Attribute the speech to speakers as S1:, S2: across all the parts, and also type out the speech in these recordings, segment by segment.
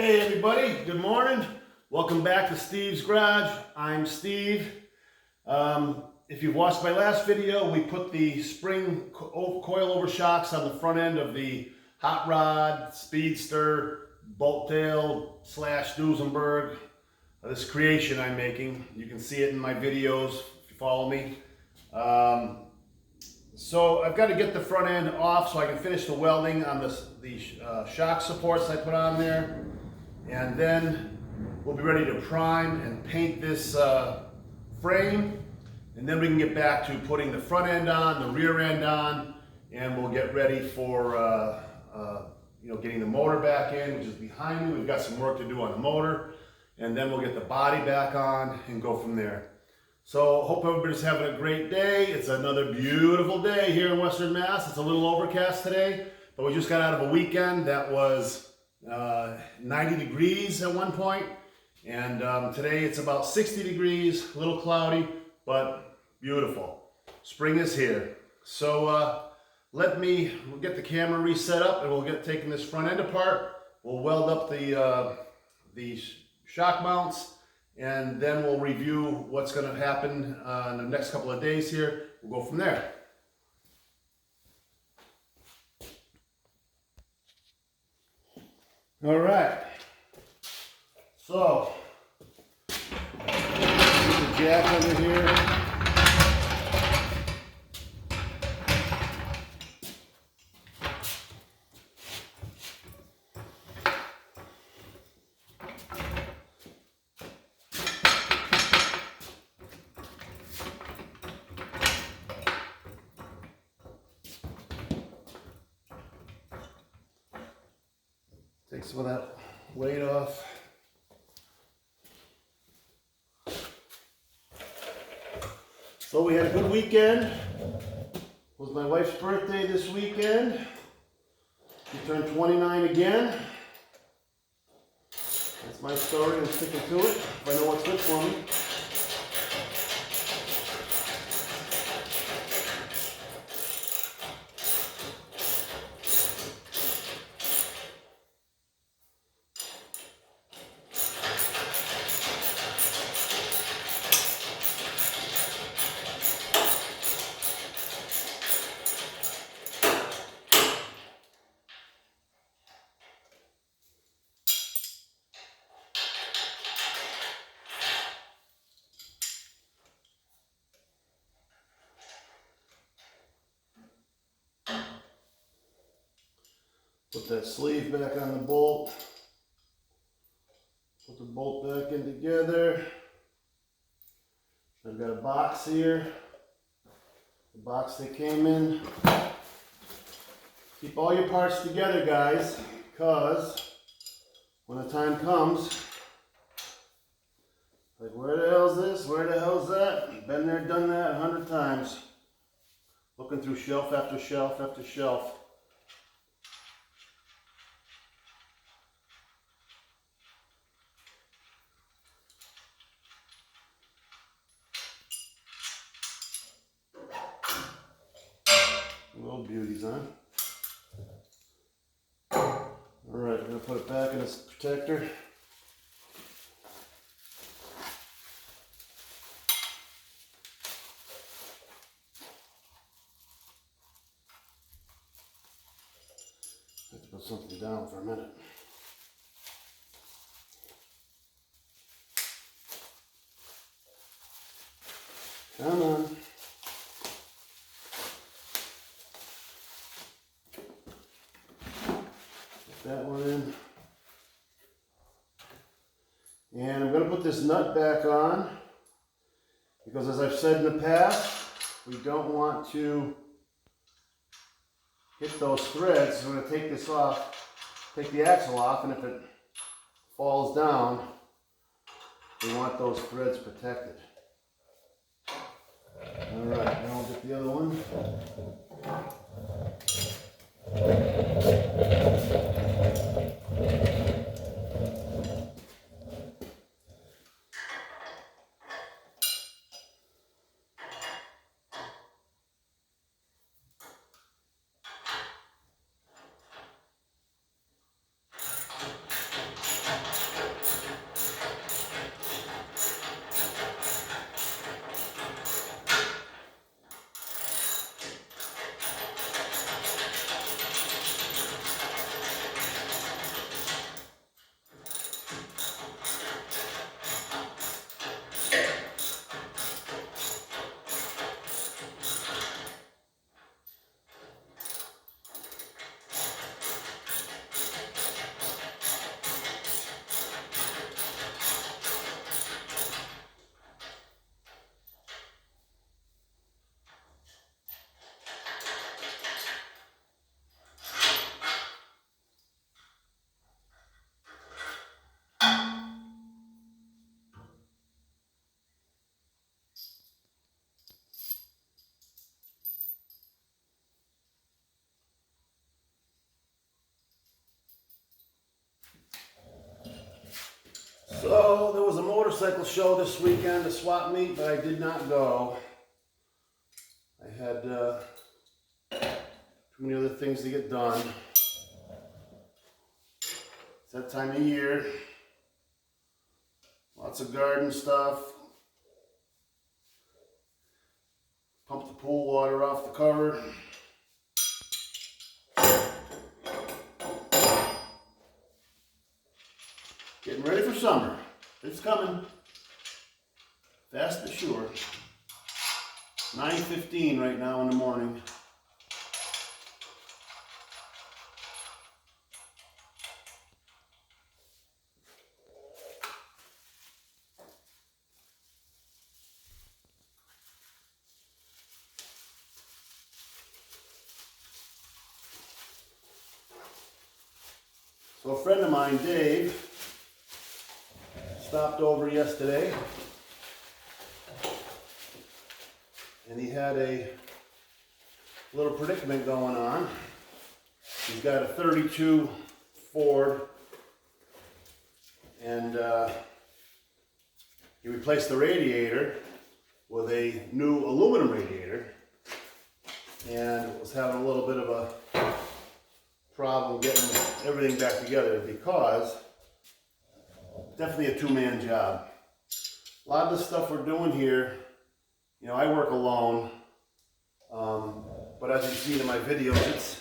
S1: Hey everybody, good morning. Welcome back to Steve's Garage. I'm Steve. If you've watched my last video, we put the spring coil over shocks on the front end of the Hot Rod, Speedster, Bolt Tail / Duesenberg. This creation I'm making. You can see it in my videos if you follow me. So I've got to get the front end off so I can finish the welding on the shock supports I put on there. And then we'll be ready to prime and paint this frame. And then we can get back to putting the front end on, the rear end on, and we'll get ready for getting the motor back in, which is behind me. We've got some work to do on the motor. And then we'll get the body back on and go from there. So hope everybody's having a great day. It's another beautiful day here in Western Mass. It's a little overcast today, but we just got out of a weekend that was 90 degrees at one point, and today it's about 60 degrees, a little cloudy, but beautiful. Spring is here. So we'll get the camera reset up and we'll get taking this front end apart. We'll weld up the shock mounts, and then we'll review what's going to happen in the next couple of days here. We'll go from there. All right, so put the jack under here. Take some of that weight off. So we had a good weekend. It was my wife's birthday this weekend. She turned 29 again. That's my story. I'm sticking to it if I know what's good for me. Put that sleeve back on the bolt. Put the bolt back in together. I've got a box here. The box they came in. Keep all your parts together, guys, because when the time comes, like, where the hell's this? Where the hell's that? Been there, done that 100 times. Looking through shelf after shelf after shelf. Little beauties, huh? Alright, I'm going to put it back in its protector. I have to put something down for a minute. Come on. That one in. And I'm going to put this nut back on because, as I've said in the past, we don't want to hit those threads. So I'm going to take this off, take the axle off, and if it falls down, we want those threads protected. Alright, now I'll get the other one. So there was a motorcycle show this weekend, a swap meet, but I did not go. I had too many other things to get done. It's that time of year. Lots of garden stuff. Pump the pool water off the cover. Getting ready for summer. It's coming. Fast but sure. 9:15 right now in the morning. So a friend of mine, Dave, stopped over yesterday, and he had a little predicament going on. He's got a 32 Ford, and he replaced the radiator with a new aluminum radiator, and was having a little bit of a problem getting everything back together because definitely a two-man job. A lot of the stuff we're doing here, you know, I work alone, but as you've seen in my videos,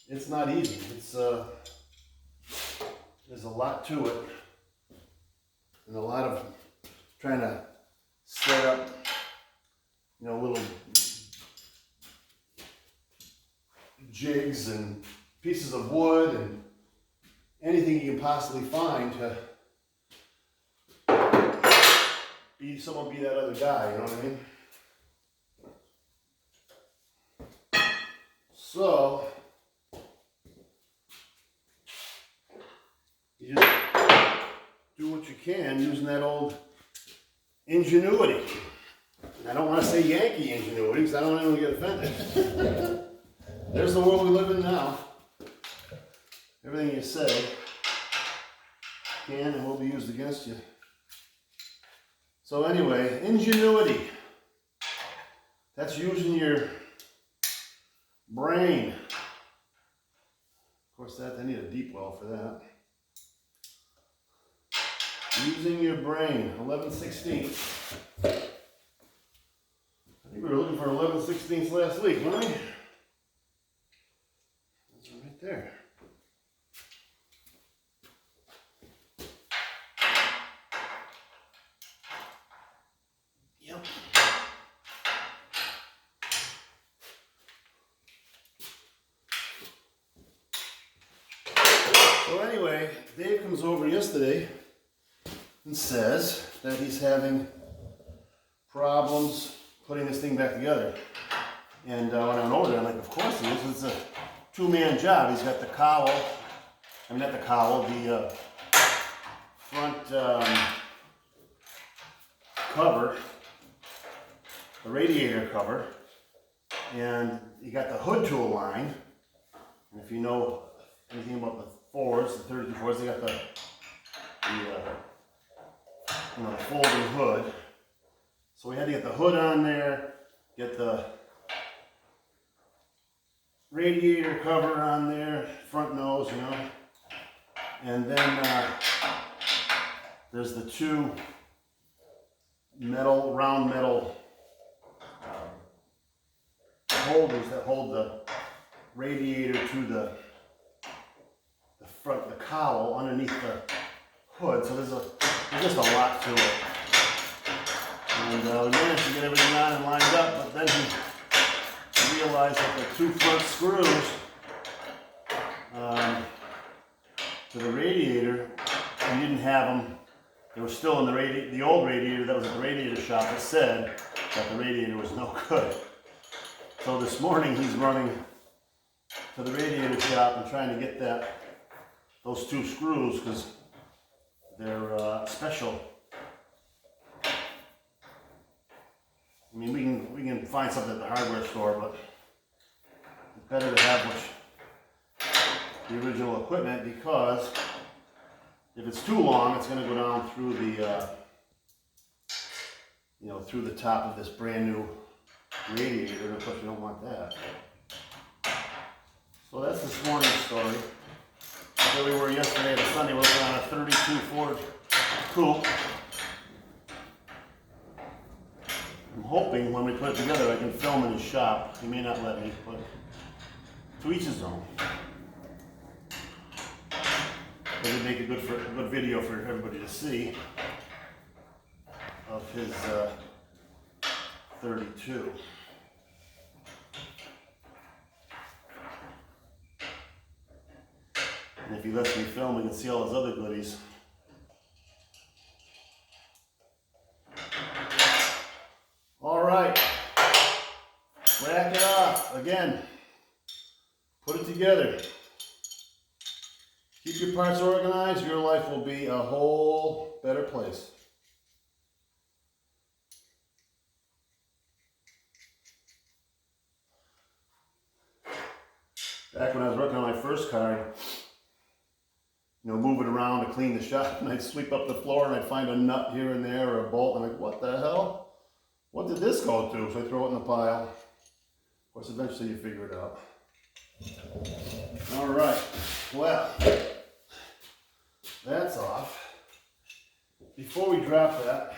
S1: it's not easy. There's a lot to it, and a lot of trying to set up, you know, little jigs and pieces of wood and anything you can possibly find to be that other guy, you know what I mean? So you just do what you can using that old ingenuity. I don't want to say Yankee ingenuity because I don't want anyone to get offended. There's the world we live in now. Everything you say can and will be used against you. So anyway, ingenuity. That's using your brain. Of course, I need a deep well for that. Using your brain, 11/16. I think we were looking for 11/16 last week, weren't we? That's right there. Yep. So anyway, Dave comes over yesterday and says that he's having problems putting this thing back together. And when I went over there, I'm like, of course he is. It's a two-man job. He's got the cowl, not the cowl, the front cover, the radiator cover, and you got the hood to align. And if you know anything about the Fords, the 32 Fords, they got the folding hood. So we had to get the hood on there, get the radiator cover on there, front nose, you know. And then there's the two round metal holders that hold the radiator to the front, the cowl underneath the hood. So there's just a lot to it. And we managed to get everything on and lined up, but then he realized that the two front screws to the radiator, he didn't have them. They were still in the old radiator that was at the radiator shop that said that the radiator was no good. So this morning he's running to the radiator shop and trying to get those two screws because they're special. I mean, we can find something at the hardware store, but it's better to have the original equipment because If it's too long, it's going to go down through the, through the top of this brand new radiator, and of course you don't want that. So that's this morning's story. Where we were yesterday at Sunday, working on a 32 Ford coupe. I'm hoping when we put it together I can film in his shop. He may not let me, but to each his own. It would make a good video for everybody to see of his 32. And if he lets me film, we can see all his other goodies. All right, rack it up again. Put it together. Keep your parts organized. Your life will be a whole better place. Back when I was working on my first car, moving around to clean the shop, and I'd sweep up the floor and I'd find a nut here and there or a bolt, and I'm like, what the hell? What did this go to? So I throw it in the pile. Of course, eventually you figure it out. All right, well, that's off. Before we drop that,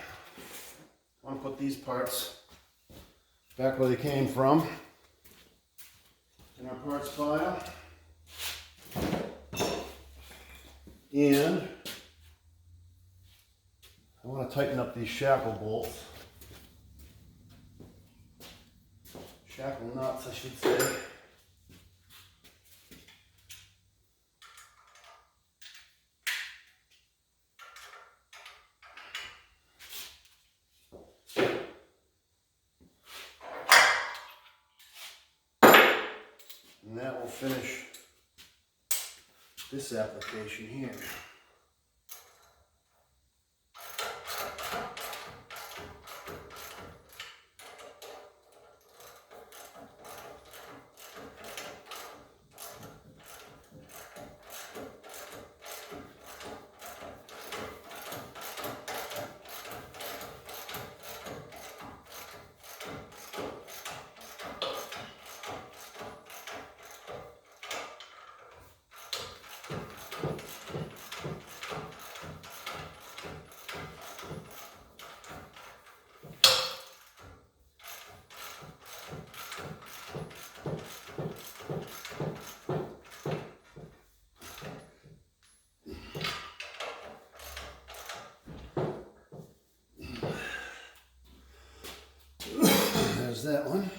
S1: I want to put these parts back where they came from in our parts file. And I want to tighten up these shackle bolts. Shackle nuts, I should say. And that will finish this application here. There's that one.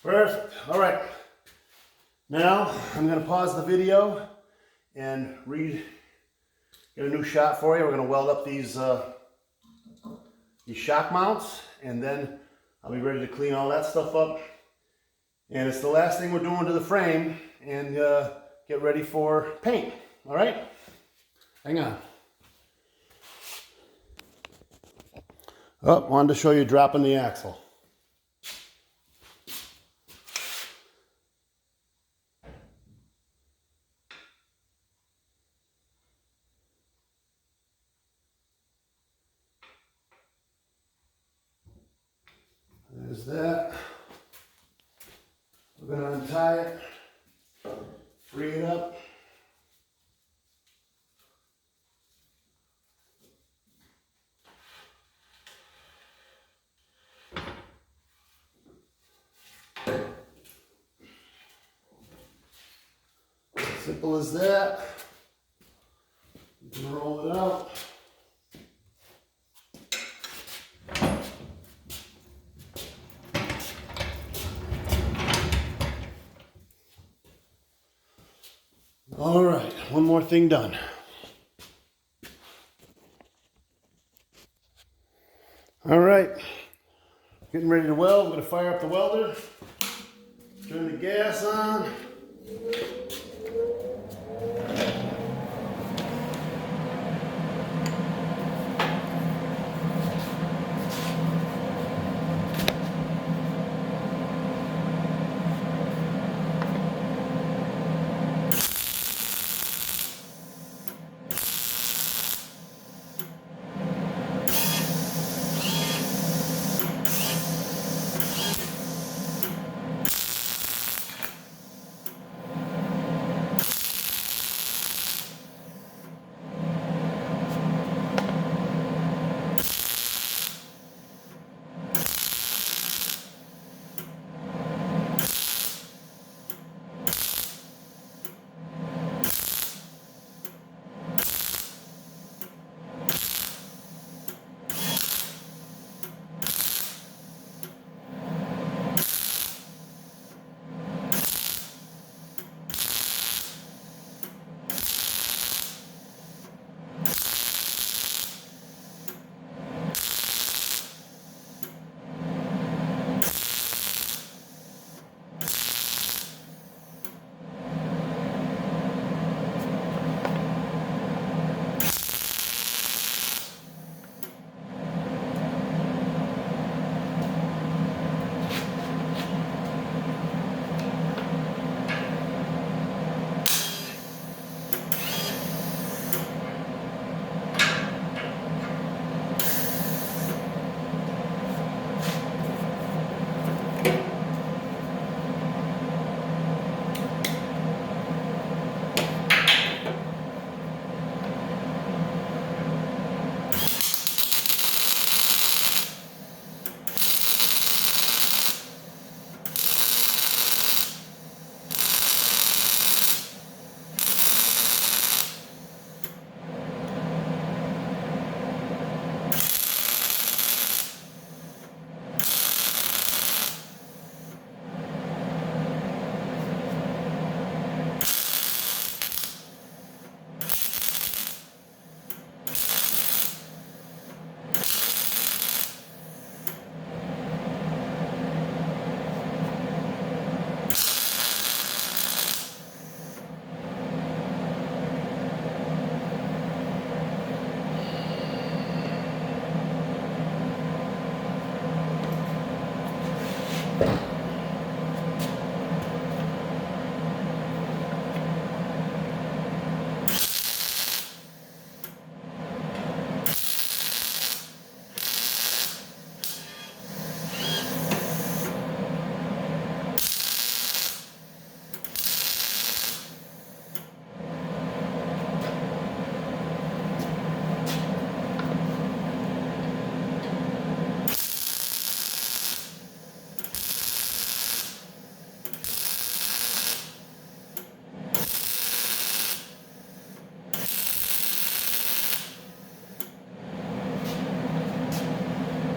S1: Perfect. All right. Now I'm going to pause the video and get a new shot for you. We're going to weld up these shock mounts, and then I'll be ready to clean all that stuff up. And it's the last thing we're doing to the frame, and get ready for paint. All right? Hang on. Oh, wanted to show you dropping the axle. There's that. We're going to untie it, free it up. Simple as that. You can roll it out. All right, one more thing done. All right, getting ready to weld. I'm going to fire up the welder, turn the gas on.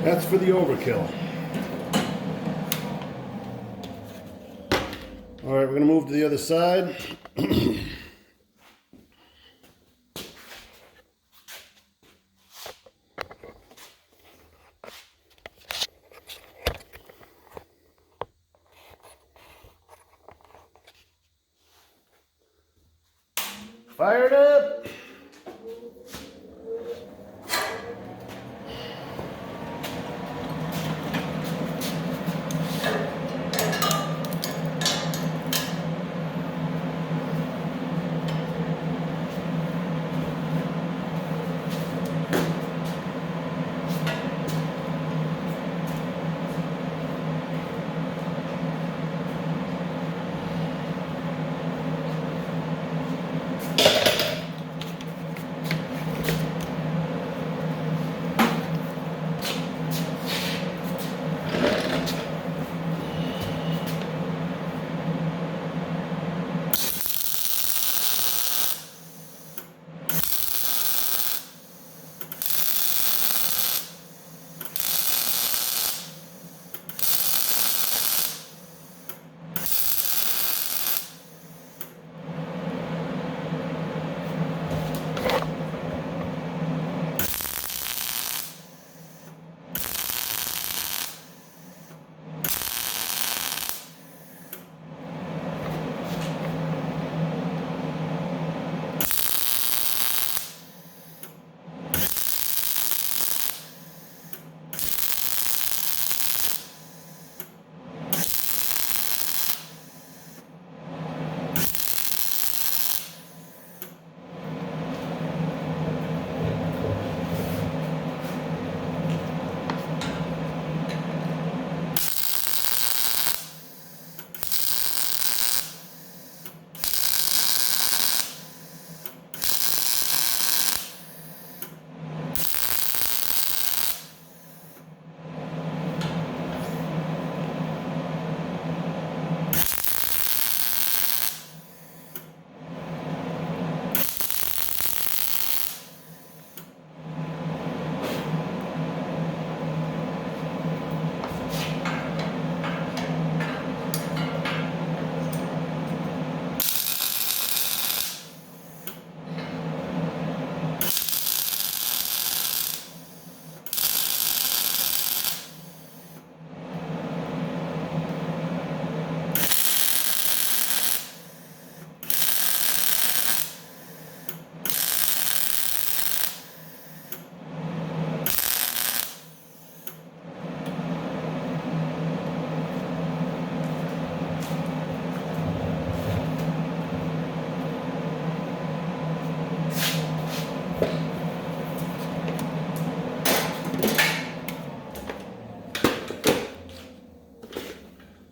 S1: That's for the overkill. All right, we're going to move to the other side. Fire it up.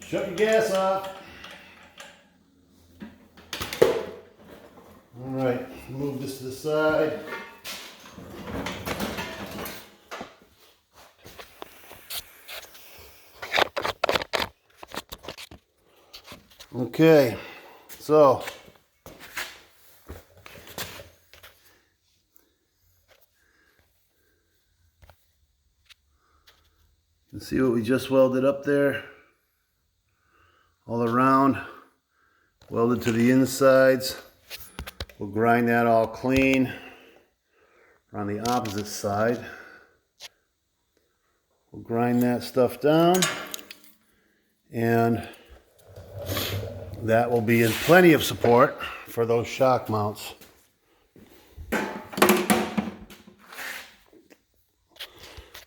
S1: Shut your gas off. All right, move this to the side. Okay, so you can see what we just welded up there, all around, welded to the insides. We'll grind that all clean. On the opposite side, we'll grind that stuff down, and that will be in plenty of support for those shock mounts.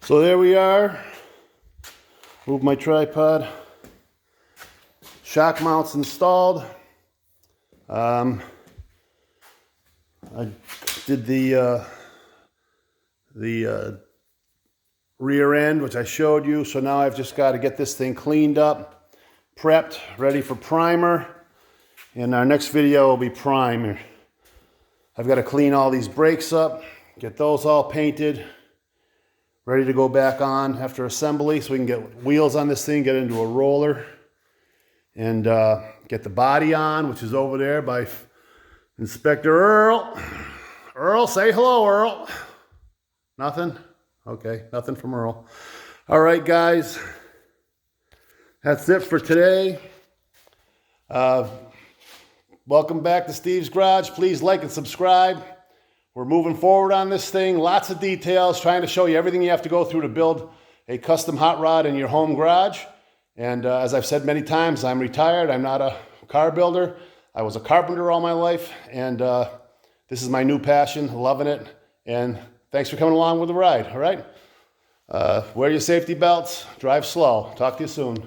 S1: So there we are. Move my tripod. Shock mounts installed. I did the rear end, which I showed you. So now I've just got to get this thing cleaned up, prepped, ready for primer. And our next video will be primer. I've got to clean all these brakes up, get those all painted, ready to go back on after assembly so we can get wheels on this thing, get it into a roller, and get the body on, which is over there by Inspector Earl. Earl, say hello, Earl. Nothing? Okay, nothing from Earl. All right, guys. That's it for today. Welcome back to Steve's Garage. Please like and subscribe. We're moving forward on this thing. Lots of details, trying to show you everything you have to go through to build a custom hot rod in your home garage. And as I've said many times, I'm retired. I'm not a car builder. I was a carpenter all my life. And this is my new passion, loving it. And thanks for coming along with the ride, all right? Wear your safety belts, drive slow. Talk to you soon.